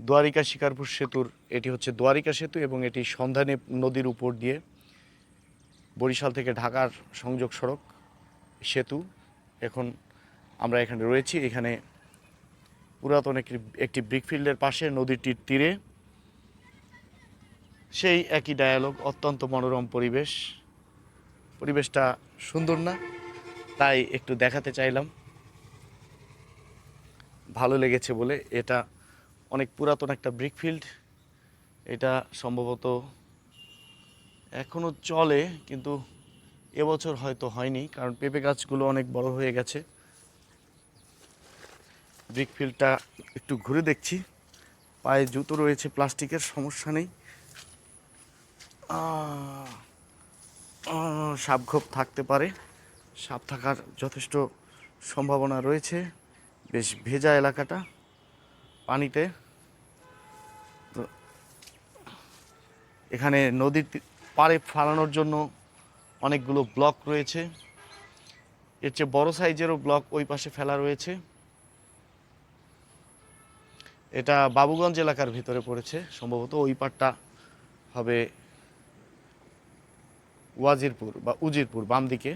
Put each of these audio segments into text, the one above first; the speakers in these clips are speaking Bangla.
দ্বারিকা শিকারপুর সেতুর এটি হচ্ছে দ্বারিকা সেতু এবং এটি সন্ধানী নদীর উপর দিয়ে বরিশাল থেকে ঢাকার সংযোগ সড়ক সেতু। এখন আমরা এখানে রয়েছি, এখানে পুরাতন একটি ব্রিকফিল্ডের পাশে নদীটির তীরে সেই একই ডায়ালগ, অত্যন্ত মনোরম পরিবেশটা সুন্দর না, তাই একটু দেখাতে চাইলাম, ভালো লেগেছে বলে। এটা অনেক পুরাতন একটা ব্রিকফিল্ড, এটা সম্ভবত এখনও চলে, কিন্তু এবছর হয়তো হয়নি, কারণ পেঁপে গাছগুলো অনেক বড় হয়ে গেছে। ব্রিকফিল্ডটা একটু ঘুরে দেখছি, পায়ে জুতো রয়েছে প্লাস্টিকের, সমস্যা নেই। সাপখোপ থাকতে পারে, সাপ থাকার যথেষ্ট সম্ভাবনা রয়েছে। বেশ ভেজা এলাকাটা পানিতে। তো এখানে নদীর পাড়ে ফালানোর জন্য অনেকগুলো ব্লক রয়েছে, এর চেয়ে বড় সাইজেরও ব্লক ওই পাশে ফেলা রয়েছে। এটা বাবুগঞ্জ এলাকার ভিতরে পড়েছে সম্ভবত, ওই পাড়টা হবে ওয়াজিরপুর বা উজিরপুর, বাম দিকে,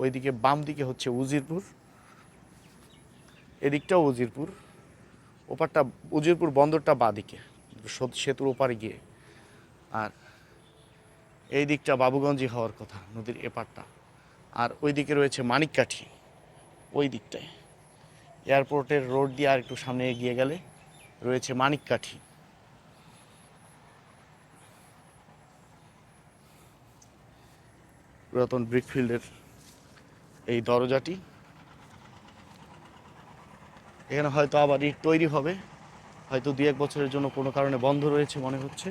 ওইদিকে বাম দিকে হচ্ছে উজিরপুর, এদিকটাও উজিরপুর, ওপারটা উজিরপুর বন্দরটা বাদিকে সেতুর ওপারে গিয়ে, আর এই দিকটা বাবুগঞ্জই হওয়ার কথা, নদীর এপারটা। আর ওই দিকে রয়েছে মানিককাঠি, ওই দিকটায় এয়ারপোর্টের রোড দিয়ে আর একটু সামনে এগিয়ে গেলে রয়েছে মানিককাঠি। পুরাতন ব্রিকফিল্ডের এই দরজাটি, এখানে হয়তো আবার ইট তৈরি হবে, হয়তো 2-1 বছরের জন্য কোনো কারণে বন্ধ রয়েছে মনে হচ্ছে।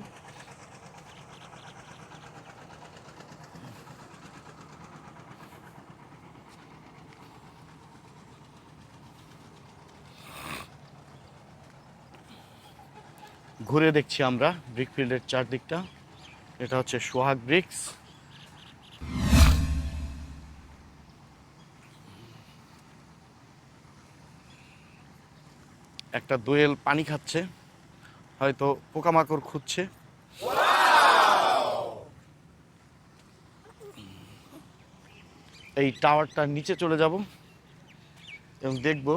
ঘুরে দেখছি আমরা ব্রিকফিল্ডের চারদিকটা। এটা হচ্ছে সোহাগ ব্রিক্স। একটা দোয়েল পানি খাচ্ছে, হয়তো পোকামাকড় খুঁজছে। এই টাওয়ারটার নিচে চলে যাব এবং দেখব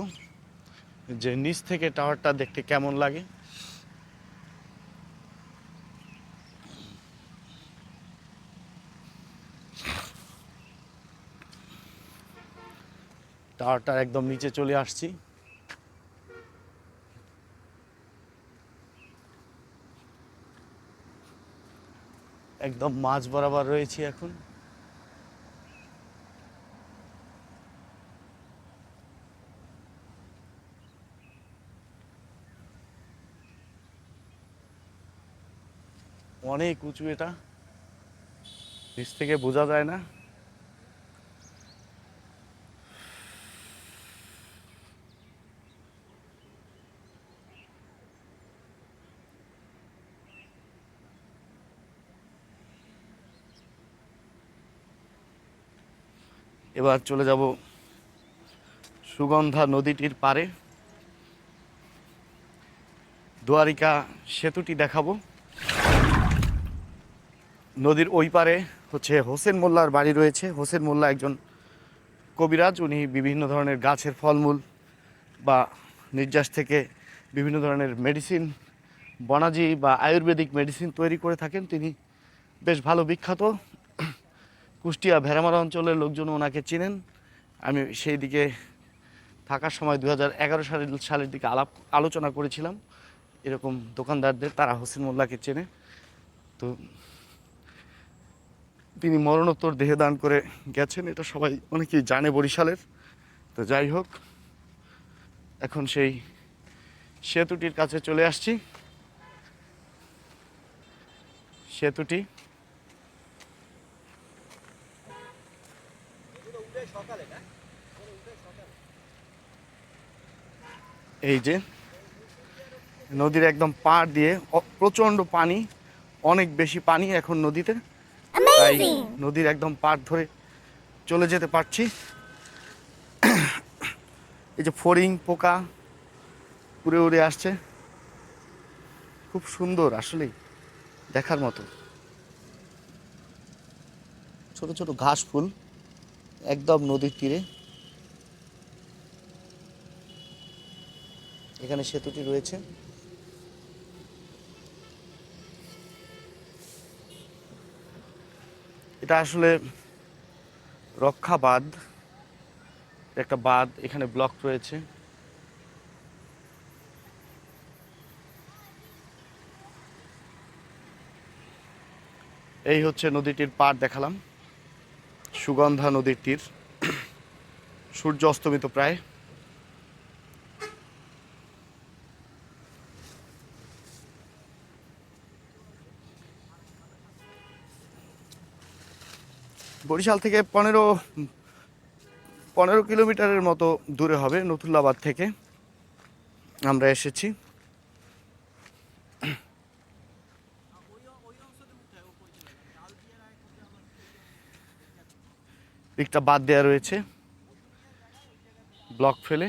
যে নিচ থেকে টাওয়ারটা দেখতে কেমন লাগে। টাওয়ারটার একদম নিচে চলে আসছি। একদম মাঝ বরাবর রয়েছি এখন। অনেক উঁচু, এটা নিচ থেকে বোঝা যায় না। এবার চলে যাব সুগন্ধা নদীটির পারে, দ্বারিকা সেতুটি দেখাবো। নদীর ওই পারে হচ্ছে হোসেন মোল্লার বাড়ি রয়েছে। হোসেন মোল্লা একজন কবিরাজ, উনি বিভিন্ন ধরনের গাছের ফলমূল বা নির্যাস থেকে বিভিন্ন ধরনের মেডিসিন, বনাজি বা আয়ুর্বেদিক মেডিসিন তৈরি করে থাকেন। তিনি বেশ ভালো বিখ্যাত, কুষ্টিয়া ভেড়ামারা অঞ্চলের লোকজন ওনাকে চিনেন। আমি সেই দিকে থাকার সময় 2011 সালের দিকে আলোচনা করেছিলাম এরকম দোকানদারদের, তারা হোসেন মোল্লাকে চেনে। তো তিনি মরণোত্তর দেহে দান করে গেছেন, এটা সবাই অনেকেই জানে বরিশালের। তো যাই হোক, এখন সেই সেতুটির কাছে চলে আসছি। সেতুটি এই যে নদীর একদম পাড় দিয়ে প্রচণ্ড পানি, অনেক বেশি পানি এখন নদীতে, তাই নদীর একদম পাড় ধরে চলে যেতে পারছি। এই যে ফড়িং পোকা উড়ে উড়ে আসছে। খুব সুন্দর, আসলেই দেখার মতো। ছোট ছোট ঘাস ফুল একদম নদীর তীরে। এখানে সেতুটি রয়েছে। এটা আসলে রক্ষা বাঁধ, একটা বাঁধ, এখানে ব্লক রয়েছে। এই হচ্ছে নদীটির পাড় দেখালাম, সুগন্ধা নদীর তীর। সূর্য অস্তমিত প্রায়। বরিশাল থেকে 15 কিলোমিটারের মতো দূরে হবে নথুল্লাবাদ থেকে আমরা এসেছি। একটা বাদ দেওয়া রয়েছে ব্লক ফেলে।